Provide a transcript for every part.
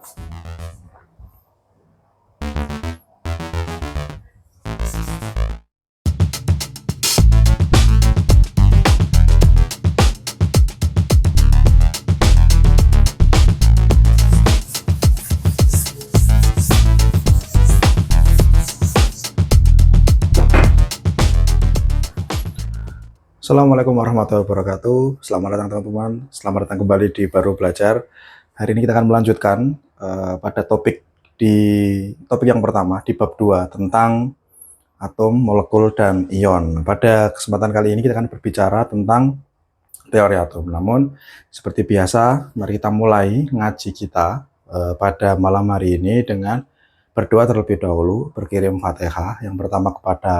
Assalamualaikum warahmatullahi wabarakatuh. Selamat datang teman-teman. Selamat datang kembali di Baru Belajar. Hari ini kita akan melanjutkan pada topik yang pertama di bab 2 tentang atom, molekul, dan ion. Pada kesempatan kali ini kita akan berbicara tentang teori atom. Namun seperti biasa, mari kita mulai ngaji kita pada malam hari ini dengan berdoa terlebih dahulu, berkirim Fatihah. Yang pertama kepada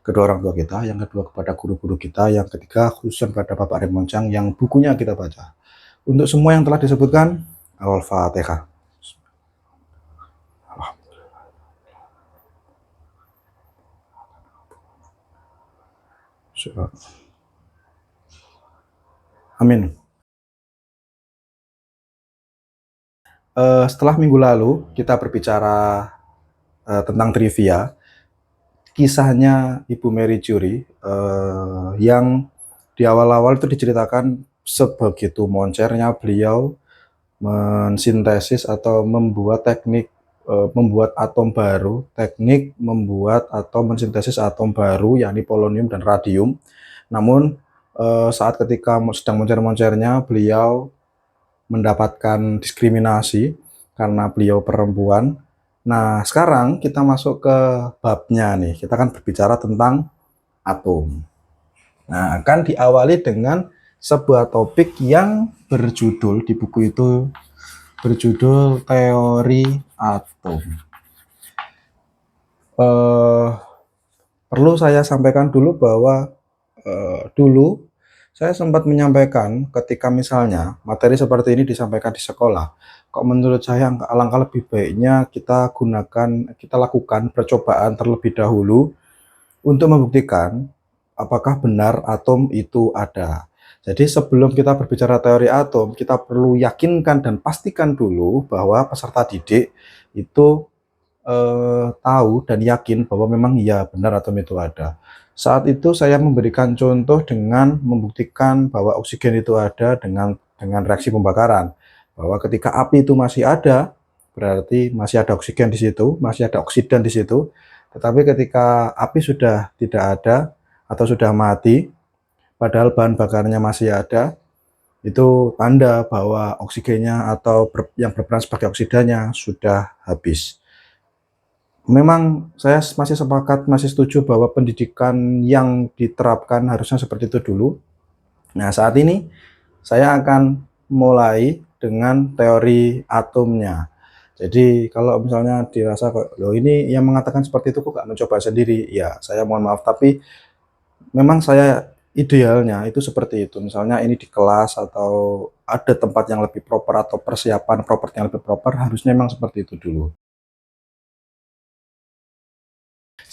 kedua orang tua kita, yang kedua kepada guru-guru kita, yang ketiga khususnya kepada Bapak Raymond Chang yang bukunya kita baca. Untuk semua yang telah disebutkan, Al-Fatihah. Amin. Setelah minggu lalu kita berbicara tentang trivia, kisahnya Ibu Mary Curie yang di awal-awal itu diceritakan sebegitu moncernya beliau mensintesis atau membuat teknik membuat atom baru, teknik membuat atau mensintesis atom baru yakni polonium dan radium. Namun saat ketika sedang moncer-moncernya beliau mendapatkan diskriminasi karena beliau perempuan. Nah, sekarang kita masuk ke babnya nih. Kita akan berbicara tentang atom. Nah, akan diawali dengan sebuah topik yang berjudul di buku itu berjudul teori atom. Perlu saya sampaikan dulu bahwa dulu saya sempat menyampaikan ketika misalnya materi seperti ini disampaikan di sekolah, kok menurut saya alangkah lebih baiknya kita lakukan percobaan terlebih dahulu untuk membuktikan apakah benar atom itu ada. Jadi sebelum kita berbicara teori atom, kita perlu yakinkan dan pastikan dulu bahwa peserta didik itu tahu dan yakin bahwa memang iya benar atom itu ada. Saat itu saya memberikan contoh dengan membuktikan bahwa oksigen itu ada dengan reaksi pembakaran. Bahwa ketika api itu masih ada, berarti masih ada oksigen di situ, masih ada oksidan di situ. Tetapi ketika api sudah tidak ada atau sudah mati, padahal bahan bakarnya masih ada, itu tanda bahwa oksigennya atau yang berperan sebagai oksidannya sudah habis. Memang saya masih sepakat, masih setuju bahwa pendidikan yang diterapkan harusnya seperti itu dulu. Nah, saat ini saya akan mulai dengan teori atomnya. Jadi kalau misalnya dirasa kok, loh ini yang mengatakan seperti itu kok nggak mencoba sendiri, ya saya mohon maaf, tapi memang saya idealnya itu seperti itu. Misalnya ini di kelas atau ada tempat yang lebih proper atau persiapan properti yang lebih proper, harusnya memang seperti itu dulu.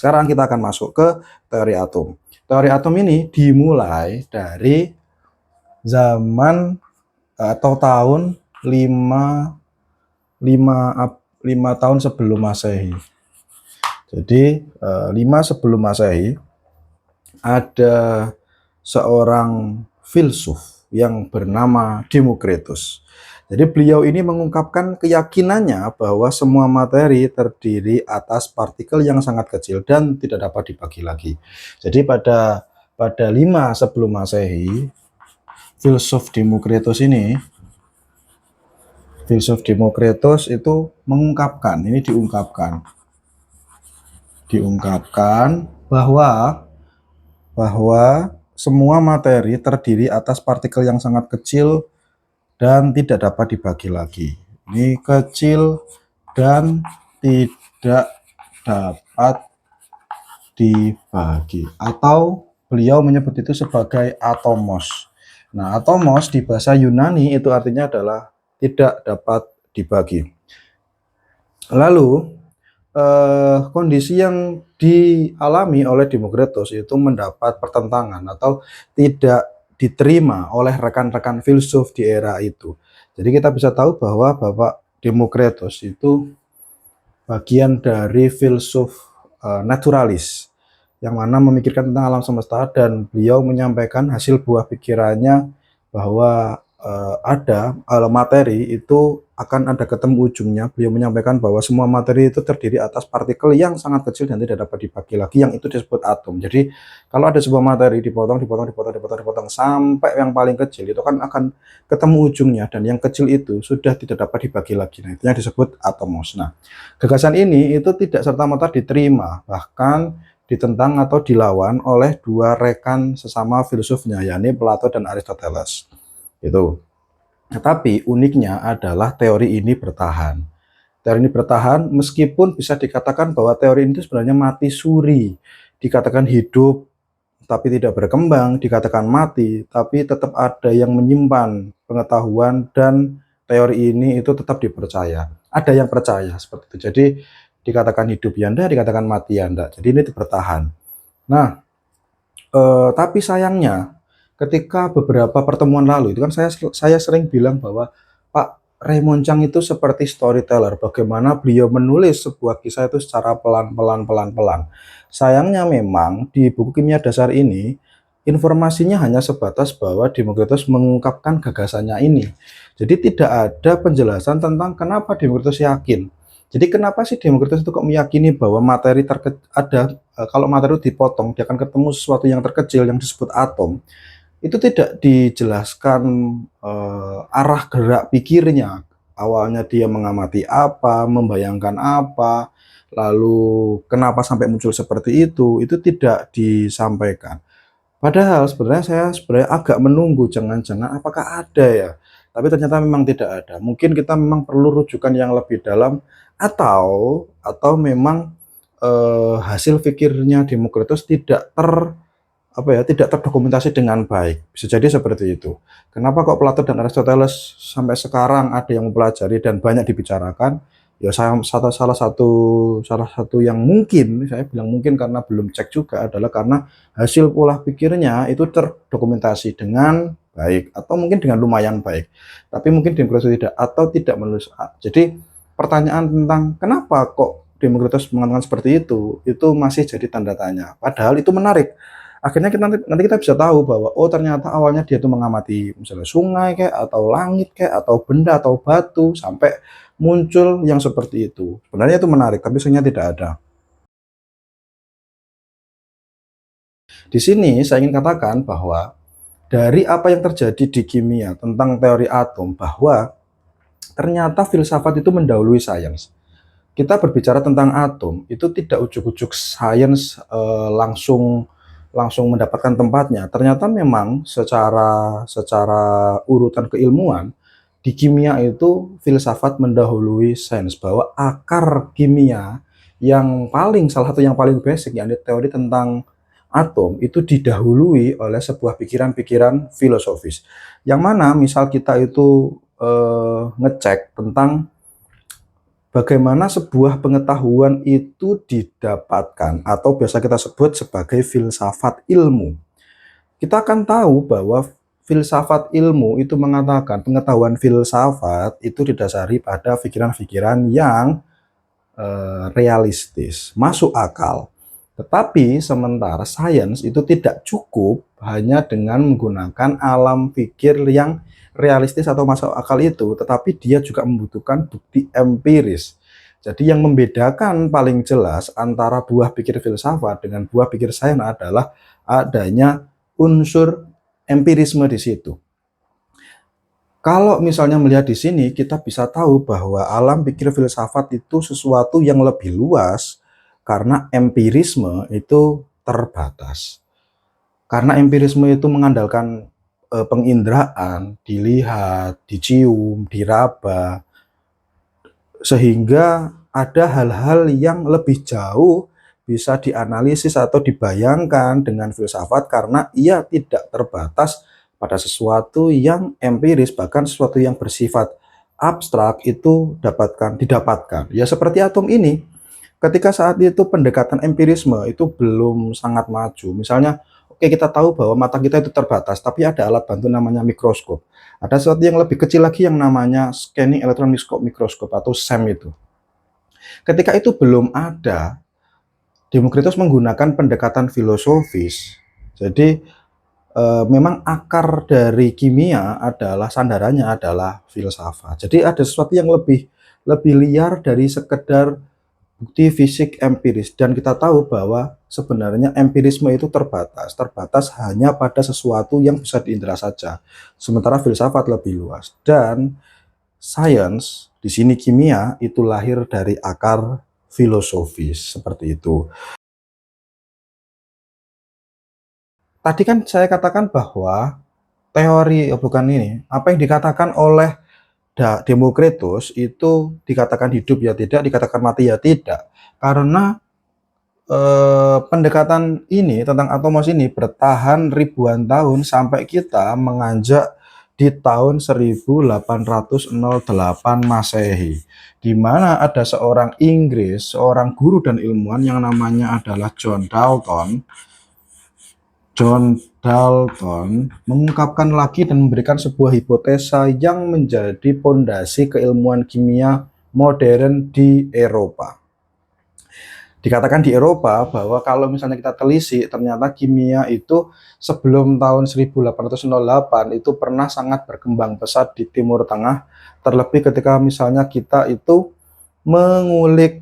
Sekarang kita akan masuk ke teori atom. Teori atom ini dimulai dari zaman atau tahun 5 tahun sebelum Masehi. Jadi 5 sebelum Masehi ada seorang filsuf yang bernama Demokritus. Jadi beliau ini mengungkapkan keyakinannya bahwa semua materi terdiri atas partikel yang sangat kecil dan tidak dapat dibagi lagi. Jadi pada 5 sebelum Masehi, filsuf Demokritus itu mengungkapkan, ini diungkapkan bahwa semua materi terdiri atas partikel yang sangat kecil dan tidak dapat dibagi lagi. Ini kecil dan tidak dapat dibagi, atau beliau menyebut itu sebagai atomos. Nah, atomos di bahasa Yunani itu artinya adalah tidak dapat dibagi. Lalu kondisi yang dialami oleh Demokritus itu mendapat pertentangan atau tidak diterima oleh rekan-rekan filsuf di era itu. Jadi kita bisa tahu bahwa Demokritos itu bagian dari filsuf naturalis yang mana memikirkan tentang alam semesta, dan beliau menyampaikan hasil buah pikirannya bahwa ada materi itu akan ada ketemu ujungnya. Beliau menyampaikan bahwa semua materi itu terdiri atas partikel yang sangat kecil dan tidak dapat dibagi lagi, yang itu disebut atom. Jadi kalau ada sebuah materi dipotong sampai yang paling kecil, itu kan akan ketemu ujungnya, dan yang kecil itu sudah tidak dapat dibagi lagi. Nah, itu yang disebut atomos. Nah, gagasan ini itu tidak serta-merta diterima, bahkan ditentang atau dilawan oleh dua rekan sesama filsufnya, yakni Plato dan Aristoteles. Itu. Tetapi uniknya adalah teori ini bertahan. Teori ini bertahan meskipun bisa dikatakan bahwa teori ini sebenarnya mati suri. Dikatakan hidup tapi tidak berkembang, dikatakan mati tapi tetap ada yang menyimpan pengetahuan, dan teori ini itu tetap dipercaya. Ada yang percaya seperti itu. Jadi dikatakan hidup ya enggak, dikatakan mati ya enggak. Jadi ini bertahan. Nah, tapi sayangnya ketika beberapa pertemuan lalu itu kan saya sering bilang bahwa Pak Raymond Chang itu seperti storyteller, bagaimana beliau menulis sebuah kisah itu secara pelan-pelan. Sayangnya memang di buku Kimia Dasar ini informasinya hanya sebatas bahwa Demokritos mengungkapkan gagasannya ini. Jadi tidak ada penjelasan tentang kenapa Demokritos yakin. Jadi kenapa sih Demokritos itu kok meyakini bahwa materi ada, kalau materi itu dipotong dia akan ketemu sesuatu yang terkecil yang disebut atom. Itu tidak dijelaskan arah gerak pikirnya. Awalnya dia mengamati apa, membayangkan apa, lalu kenapa sampai muncul seperti itu tidak disampaikan. Padahal sebenarnya saya agak menunggu, jangan-jangan apakah ada ya? Tapi ternyata memang tidak ada. Mungkin kita memang perlu rujukan yang lebih dalam, atau memang hasil pikirnya Demokritos tidak terdokumentasi dengan baik. Bisa jadi seperti itu. Kenapa kok Plato dan Aristoteles sampai sekarang ada yang mempelajari dan banyak dibicarakan? Ya salah satu yang mungkin, saya bilang mungkin karena belum cek juga, adalah karena hasil pola pikirnya itu terdokumentasi dengan baik, atau mungkin dengan lumayan baik. Tapi mungkin Demokritos tidak, atau tidak menulis. Jadi pertanyaan tentang kenapa kok Demokritos mengatakan seperti itu masih jadi tanda tanya. Padahal itu menarik. Akhirnya nanti kita bisa tahu bahwa oh ternyata awalnya dia tuh mengamati misalnya sungai kayak, atau langit kayak, atau benda atau batu, sampai muncul yang seperti itu. Sebenarnya itu menarik, tapi sebenarnya tidak ada. Di sini saya ingin katakan bahwa dari apa yang terjadi di kimia tentang teori atom, bahwa ternyata filsafat itu mendahului sains. Kita berbicara tentang atom itu tidak ujuk-ujuk sains langsung mendapatkan tempatnya. Ternyata memang secara urutan keilmuan di kimia itu filsafat mendahului sains, bahwa akar kimia yang salah satu yang paling basic, yakni teori tentang atom, itu didahului oleh sebuah pikiran-pikiran filosofis. Yang mana misal kita itu ngecek tentang bagaimana sebuah pengetahuan itu didapatkan, atau biasa kita sebut sebagai filsafat ilmu. Kita akan tahu bahwa filsafat ilmu itu mengatakan pengetahuan filsafat itu didasari pada pikiran-pikiran yang realistis, masuk akal. Tetapi sementara sains itu tidak cukup hanya dengan menggunakan alam pikir yang realistis atau masuk akal itu, tetapi dia juga membutuhkan bukti empiris. Jadi yang membedakan paling jelas antara buah pikir filsafat dengan buah pikir sains adalah adanya unsur empirisme di situ. Kalau misalnya melihat di sini, kita bisa tahu bahwa alam pikir filsafat itu sesuatu yang lebih luas, karena empirisme itu terbatas. Karena empirisme itu mengandalkan penginderaan, dilihat, dicium, diraba, sehingga ada hal-hal yang lebih jauh bisa dianalisis atau dibayangkan dengan filsafat, karena ia tidak terbatas pada sesuatu yang empiris, bahkan sesuatu yang bersifat abstrak itu didapatkan. Ya seperti atom ini. Ketika saat itu pendekatan empirisme itu belum sangat maju. Misalnya Oke, kita tahu bahwa mata kita itu terbatas, tapi ada alat bantu namanya mikroskop. Ada sesuatu yang lebih kecil lagi yang namanya scanning electron microscope atau SEM itu. Ketika itu belum ada, Demokritus menggunakan pendekatan filosofis. Jadi memang akar dari kimia adalah sandarannya adalah filsafat. Jadi ada sesuatu yang lebih lebih liar dari sekedar bukti fisik empiris, dan kita tahu bahwa sebenarnya empirisme itu terbatas hanya pada sesuatu yang bisa diindra saja. Sementara filsafat lebih luas, dan sains di sini kimia itu lahir dari akar filosofis seperti itu. Tadi kan saya katakan bahwa teori bukan ini, apa yang dikatakan oleh Demokritus itu dikatakan hidup ya tidak, dikatakan mati ya tidak. Karena pendekatan ini tentang atomos ini bertahan ribuan tahun sampai kita menganjak di tahun 1808 Masehi, di mana ada seorang Inggris, seorang guru dan ilmuwan yang namanya adalah John Dalton. John Dalton mengungkapkan lagi dan memberikan sebuah hipotesa yang menjadi pondasi keilmuan kimia modern di Eropa. Dikatakan di Eropa bahwa kalau misalnya kita telisik, ternyata kimia itu sebelum tahun 1808 itu pernah sangat berkembang pesat di Timur Tengah, terlebih ketika misalnya kita itu mengulik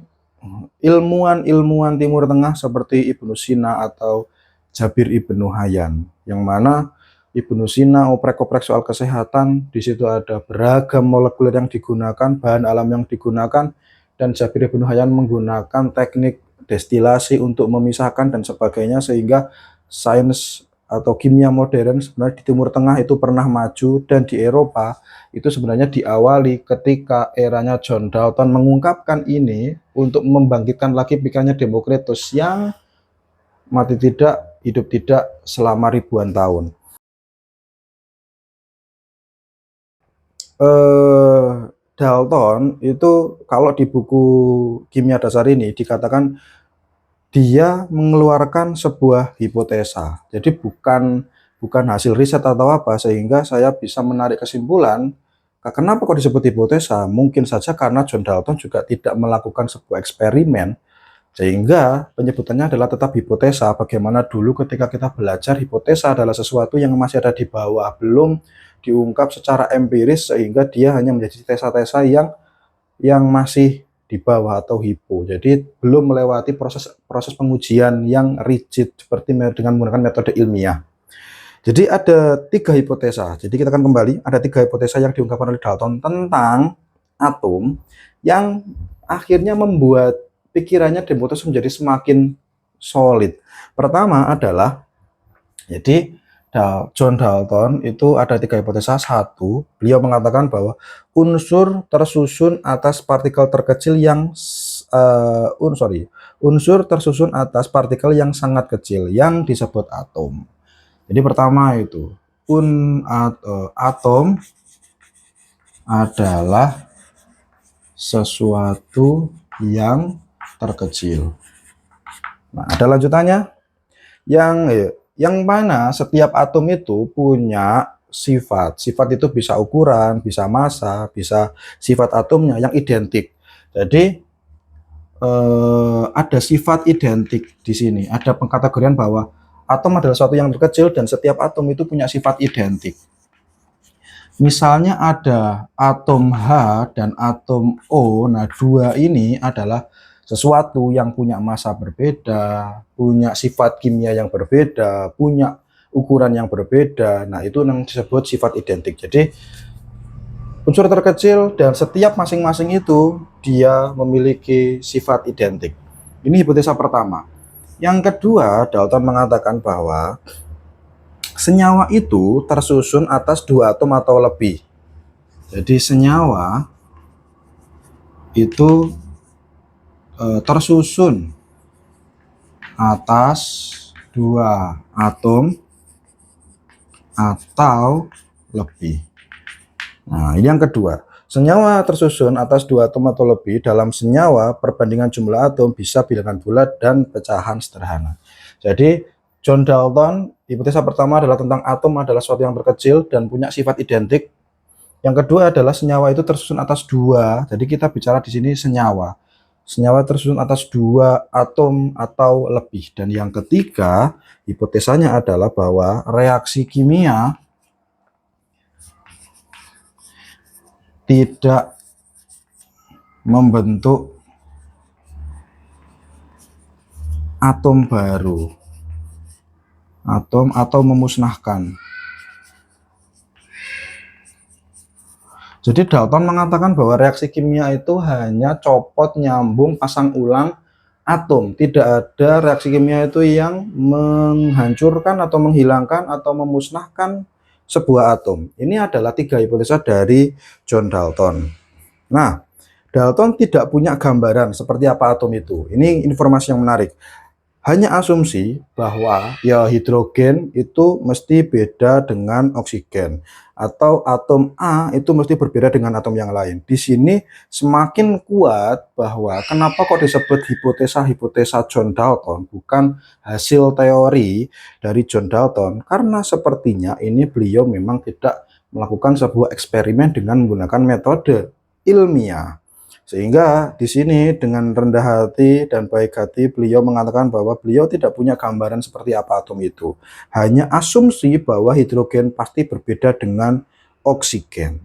ilmuwan-ilmuwan Timur Tengah seperti Ibnu Sina atau Jabir Ibnu Hayyan, yang mana Ibnu Sina oprek-oprek soal kesehatan, di situ ada beragam molekul yang digunakan, bahan alam yang digunakan, dan Jabir Ibnu Hayyan menggunakan teknik destilasi untuk memisahkan dan sebagainya, sehingga sains atau kimia modern sebenarnya di Timur Tengah itu pernah maju, dan di Eropa itu sebenarnya diawali ketika eranya John Dalton mengungkapkan ini untuk membangkitkan lagi pikirannya Demokritus yang mati tidak, hidup tidak selama ribuan tahun. Dalton itu kalau di buku kimia dasar ini dikatakan dia mengeluarkan sebuah hipotesa. Jadi bukan hasil riset atau apa, sehingga saya bisa menarik kesimpulan kenapa kok disebut hipotesa. Mungkin saja karena John Dalton juga tidak melakukan sebuah eksperimen, sehingga penyebutannya adalah tetap hipotesa. Bagaimana dulu ketika kita belajar, hipotesa adalah sesuatu yang masih ada di bawah, belum diungkap secara empiris, sehingga dia hanya menjadi tesa-tesa yang masih di bawah atau hipo. Jadi belum melewati proses pengujian yang rigid seperti dengan menggunakan metode ilmiah. Jadi ada 3 hipotesa. Jadi kita akan kembali, ada 3 hipotesa yang diungkapkan oleh Dalton tentang atom yang akhirnya membuat pikirannya Demokritus menjadi semakin solid. Pertama adalah, jadi John Dalton itu ada 3 hipotesa. Satu, beliau mengatakan bahwa unsur tersusun atas partikel terkecil yang unsur tersusun atas partikel yang sangat kecil yang disebut atom. Jadi pertama itu atom adalah sesuatu yang terkecil. Nah, ada lanjutannya yang mana setiap atom itu punya sifat. Sifat itu bisa ukuran, bisa massa, bisa sifat atomnya yang identik. Jadi ada sifat identik di sini. Ada pengkategorian bahwa atom adalah sesuatu yang terkecil dan setiap atom itu punya sifat identik. Misalnya ada atom H dan atom O. Nah, 2 ini adalah sesuatu yang punya massa berbeda, punya sifat kimia yang berbeda, punya ukuran yang berbeda. Nah, itu yang disebut sifat identik. Jadi unsur terkecil dan setiap masing-masing itu dia memiliki sifat identik. Ini hipotesa pertama. Yang kedua, Dalton mengatakan bahwa senyawa itu tersusun atas 2 atom atau lebih. Jadi senyawa itu tersusun atas 2 atom atau lebih. Nah, ini yang kedua. Senyawa tersusun atas 2 atom atau lebih. Dalam senyawa, perbandingan jumlah atom bisa bilangan bulat dan pecahan sederhana. Jadi John Dalton Hipotesa pertama adalah tentang atom adalah suatu yang terkecil dan punya sifat identik. Yang kedua adalah senyawa itu tersusun atas dua. Jadi kita bicara di sini senyawa. Senyawa tersusun atas dua atom atau lebih. Dan yang ketiga, hipotesanya adalah bahwa reaksi kimia tidak membentuk atom baru, atom atau memusnahkan. Jadi Dalton mengatakan bahwa reaksi kimia itu hanya copot, nyambung, pasang ulang atom. Tidak ada reaksi kimia itu yang menghancurkan atau menghilangkan atau memusnahkan sebuah atom. Ini adalah 3 hipotesa dari John Dalton. Nah, Dalton tidak punya gambaran seperti apa atom itu. Ini informasi yang menarik. Hanya asumsi bahwa ya hidrogen itu mesti beda dengan oksigen, atau atom A itu mesti berbeda dengan atom yang lain. Di sini semakin kuat bahwa kenapa kok disebut hipotesa John Dalton, bukan hasil teori dari John Dalton, karena sepertinya ini beliau memang tidak melakukan sebuah eksperimen dengan menggunakan metode ilmiah. Sehingga di sini dengan rendah hati dan baik hati beliau mengatakan bahwa beliau tidak punya gambaran seperti apa atom itu. Hanya asumsi bahwa hidrogen pasti berbeda dengan oksigen.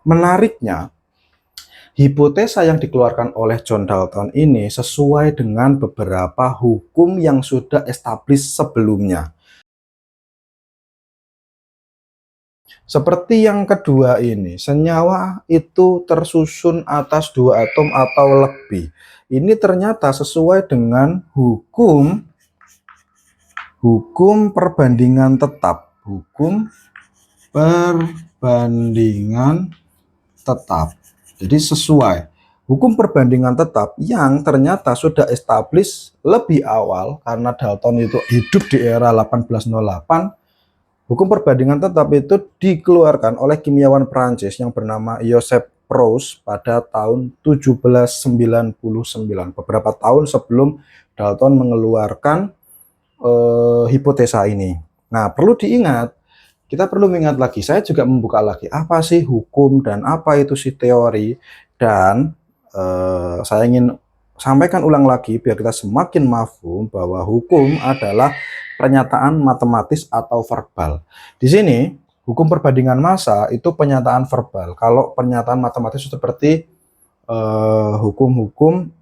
Menariknya, hipotesa yang dikeluarkan oleh John Dalton ini sesuai dengan beberapa hukum yang sudah established sebelumnya. Seperti yang kedua ini, senyawa itu tersusun atas dua atom atau lebih. Ini ternyata sesuai dengan hukum perbandingan tetap. Hukum perbandingan tetap. Jadi sesuai. Hukum perbandingan tetap yang ternyata sudah established lebih awal karena Dalton itu hidup di era 1808. Hukum perbandingan tetap itu dikeluarkan oleh kimiawan Prancis yang bernama Joseph Proust pada tahun 1799, beberapa tahun sebelum Dalton mengeluarkan hipotesa ini. Nah, perlu diingat, kita perlu mengingat lagi, saya juga membuka lagi, apa sih hukum dan apa itu sih teori, dan saya ingin sampaikan ulang lagi biar kita semakin mafhum bahwa hukum adalah pernyataan matematis atau verbal. Di sini hukum perbandingan massa itu pernyataan verbal. Kalau pernyataan matematis seperti hukum-hukum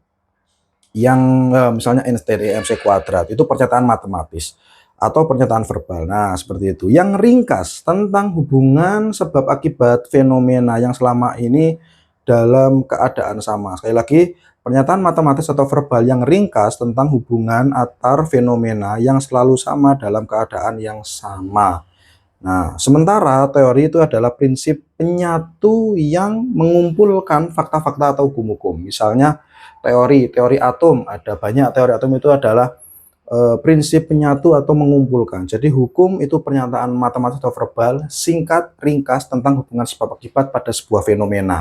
yang misalnya N = MC kuadrat itu pernyataan matematis atau pernyataan verbal. Nah, seperti itu. Yang ringkas tentang hubungan sebab akibat fenomena yang selama ini dalam keadaan sama. Sekali lagi, pernyataan matematis atau verbal yang ringkas tentang hubungan antar fenomena yang selalu sama dalam keadaan yang sama. Nah, sementara teori itu adalah prinsip penyatu yang mengumpulkan fakta-fakta atau hukum-hukum. Misalnya teori atom, ada banyak teori atom itu adalah prinsip penyatu atau mengumpulkan. Jadi hukum itu pernyataan matematis atau verbal singkat, ringkas tentang hubungan sebab akibat pada sebuah fenomena.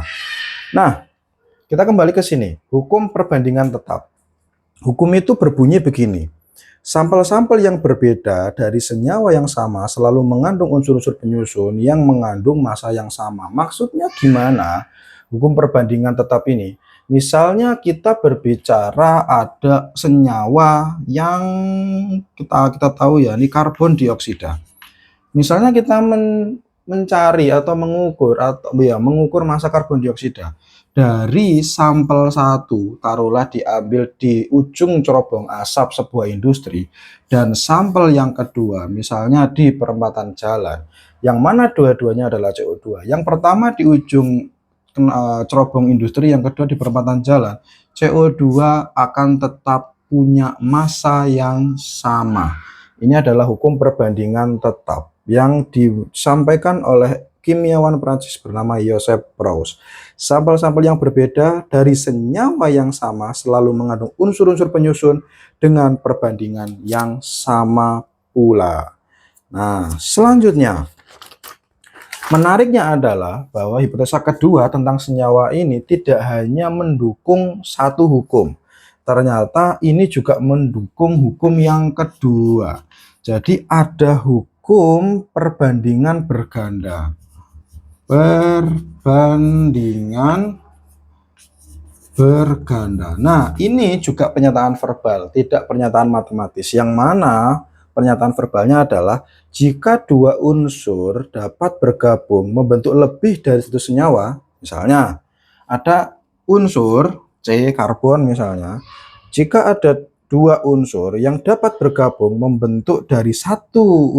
Nah, kita kembali ke sini, hukum perbandingan tetap. Hukum itu berbunyi begini, sampel-sampel yang berbeda dari senyawa yang sama selalu mengandung unsur-unsur penyusun yang mengandung massa yang sama. Maksudnya gimana hukum perbandingan tetap ini? Misalnya kita berbicara ada senyawa yang kita tahu ya, ini karbon dioksida. Misalnya kita mencari atau mengukur massa karbon dioksida dari sampel satu, taruhlah diambil di ujung cerobong asap sebuah industri, dan sampel yang kedua misalnya di perempatan jalan, yang mana dua-duanya adalah CO2. Yang pertama di ujung cerobong industri, yang kedua di perempatan jalan, CO2 akan tetap punya massa yang sama. Ini adalah hukum perbandingan tetap yang disampaikan oleh kimiawan Prancis bernama Joseph Proust. Sampel-sampel yang berbeda dari senyawa yang sama selalu mengandung unsur-unsur penyusun dengan perbandingan yang sama pula. Nah, selanjutnya, menariknya adalah bahwa hipotesa kedua tentang senyawa ini tidak hanya mendukung satu hukum. Ternyata ini juga mendukung hukum yang kedua. Jadi ada hukum perbandingan berganda. Perbandingan berganda. Nah, ini juga pernyataan verbal, tidak pernyataan matematis. Yang mana pernyataan verbalnya adalah jika dua unsur dapat bergabung membentuk lebih dari satu senyawa, misalnya ada unsur C, karbon misalnya, jika ada dua unsur yang dapat bergabung membentuk dari satu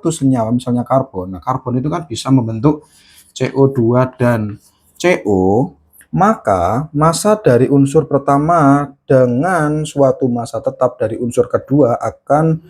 senyawa, misalnya karbon. Nah, karbon itu kan bisa membentuk CO2 dan CO, maka massa dari unsur pertama dengan suatu massa tetap dari unsur kedua akan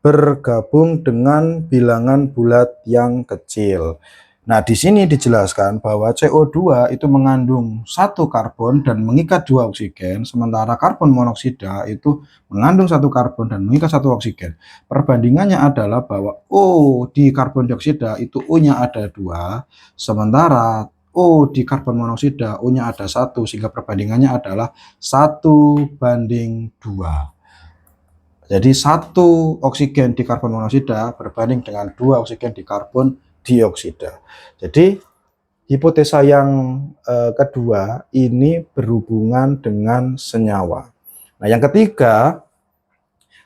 bergabung dengan bilangan bulat yang kecil. Nah, di sini dijelaskan bahwa CO2 itu mengandung satu karbon dan mengikat dua oksigen, sementara karbon monoksida itu mengandung satu karbon dan mengikat satu oksigen. Perbandingannya adalah bahwa O di karbon dioksida itu O-nya ada dua, sementara O di karbon monoksida O-nya ada satu, sehingga perbandingannya adalah 1:2. Jadi satu oksigen di karbon monoksida berbanding dengan dua oksigen di karbon dioksida. Jadi hipotesa yang kedua ini berhubungan dengan senyawa. Nah, yang ketiga,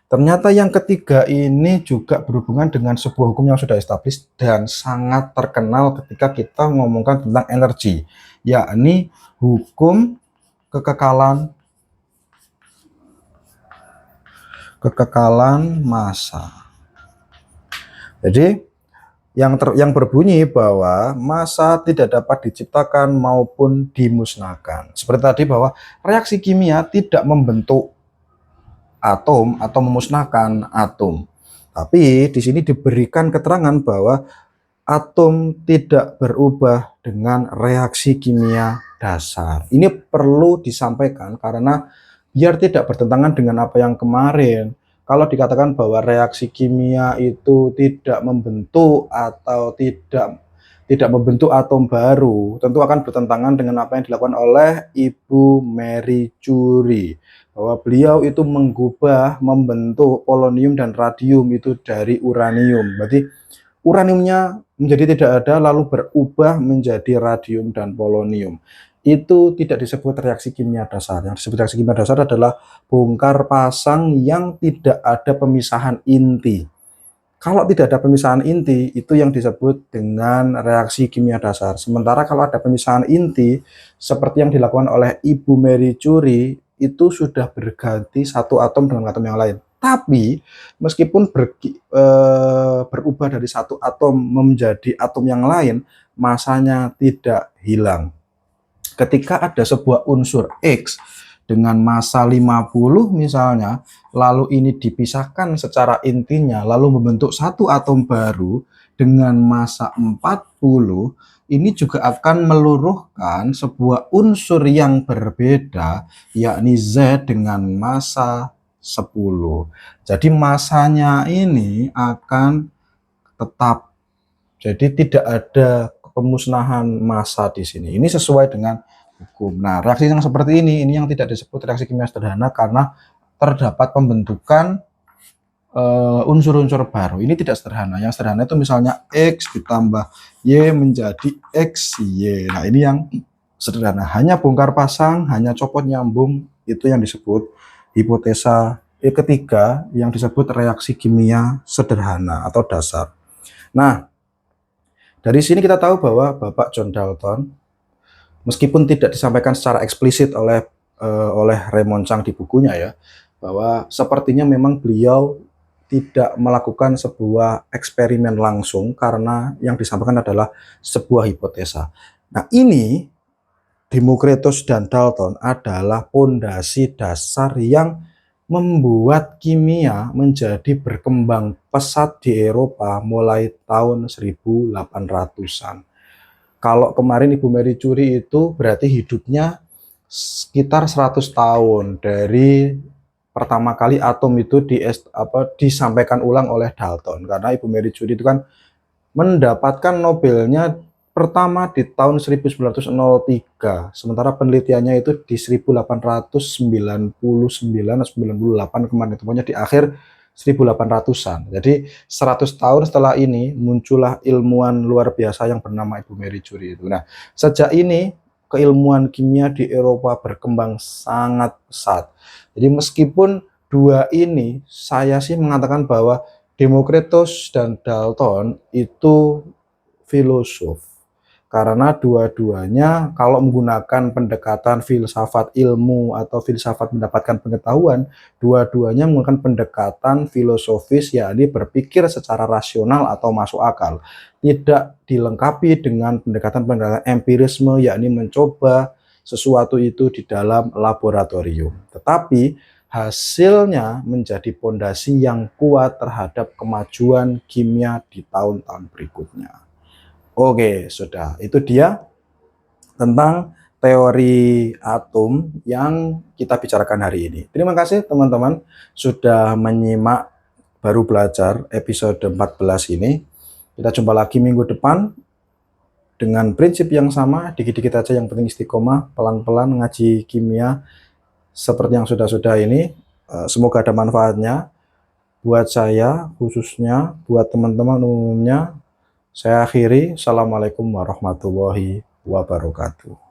ternyata yang ketiga ini juga berhubungan dengan sebuah hukum yang sudah established dan sangat terkenal ketika kita ngomongkan tentang energi, yakni hukum kekekalan massa. Jadi yang berbunyi bahwa massa tidak dapat diciptakan maupun dimusnahkan. Seperti tadi bahwa reaksi kimia tidak membentuk atom atau memusnahkan atom. Tapi di sini diberikan keterangan bahwa atom tidak berubah dengan reaksi kimia dasar. Ini perlu disampaikan karena biar tidak bertentangan dengan apa yang kemarin. Kalau dikatakan bahwa reaksi kimia itu tidak membentuk atau tidak membentuk atom baru, tentu akan bertentangan dengan apa yang dilakukan oleh Ibu Marie Curie, bahwa beliau itu membentuk polonium dan radium itu dari uranium. Berarti uraniumnya menjadi tidak ada lalu berubah menjadi radium dan polonium. Itu tidak disebut reaksi kimia dasar. Yang disebut reaksi kimia dasar adalah bongkar pasang yang tidak ada pemisahan inti. Kalau tidak ada pemisahan inti, itu yang disebut dengan reaksi kimia dasar. Sementara kalau ada pemisahan inti, seperti yang dilakukan oleh Ibu Marie Curie, itu sudah berganti satu atom dengan atom yang lain. Tapi meskipun berubah dari satu atom menjadi atom yang lain, masanya tidak hilang. Ketika ada sebuah unsur X dengan massa 50 misalnya, lalu ini dipisahkan secara intinya, lalu membentuk satu atom baru dengan massa 40, ini juga akan meluruhkan sebuah unsur yang berbeda, yakni Z dengan massa 10. Jadi massanya ini akan tetap. Jadi tidak ada pemusnahan massa di sini. Ini sesuai dengan hukum. Nah, reaksi yang seperti ini yang tidak disebut reaksi kimia sederhana karena terdapat pembentukan unsur-unsur baru. Ini tidak sederhana. Yang sederhana itu misalnya X ditambah Y menjadi XY. Nah, ini yang sederhana. Hanya bongkar pasang, hanya copot nyambung, itu yang disebut hipotesa ketiga yang disebut reaksi kimia sederhana atau dasar. Nah, dari sini kita tahu bahwa Bapak John Dalton, meskipun tidak disampaikan secara eksplisit oleh Raymond Chang di bukunya ya, bahwa sepertinya memang beliau tidak melakukan sebuah eksperimen langsung karena yang disampaikan adalah sebuah hipotesa. Nah, ini Democritus dan Dalton adalah pondasi dasar yang membuat kimia menjadi berkembang pesat di Eropa mulai tahun 1800-an. Kalau kemarin Ibu Marie Curie itu berarti hidupnya sekitar 100 tahun dari pertama kali atom itu disampaikan ulang oleh Dalton. Karena Ibu Marie Curie itu kan mendapatkan Nobelnya pertama di tahun 1903, sementara penelitiannya itu di 1899 atau 98 kemarin, pokoknya di akhir 1800-an. Jadi 100 tahun setelah ini muncullah ilmuwan luar biasa yang bernama Ibu Marie Curie itu. Nah, sejak ini keilmuan kimia di Eropa berkembang sangat pesat. Jadi meskipun dua ini, saya sih mengatakan bahwa Demokritos dan Dalton itu filosof. Karena dua-duanya kalau menggunakan pendekatan filsafat ilmu atau filsafat mendapatkan pengetahuan, dua-duanya menggunakan pendekatan filosofis, yakni berpikir secara rasional atau masuk akal. Tidak dilengkapi dengan pendekatan-pendekatan empirisme, yakni mencoba sesuatu itu di dalam laboratorium. Tetapi hasilnya menjadi pondasi yang kuat terhadap kemajuan kimia di tahun-tahun berikutnya. Oke, sudah. Itu dia tentang teori atom yang kita bicarakan hari ini. Terima kasih teman-teman sudah menyimak baru belajar episode 14 ini. Kita jumpa lagi minggu depan dengan prinsip yang sama, dikit-dikit aja, yang penting istiqomah, pelan-pelan ngaji kimia seperti yang sudah-sudah ini. Semoga ada manfaatnya buat saya khususnya, buat teman-teman umumnya. Saya akhiri, Assalamualaikum warahmatullahi wabarakatuh.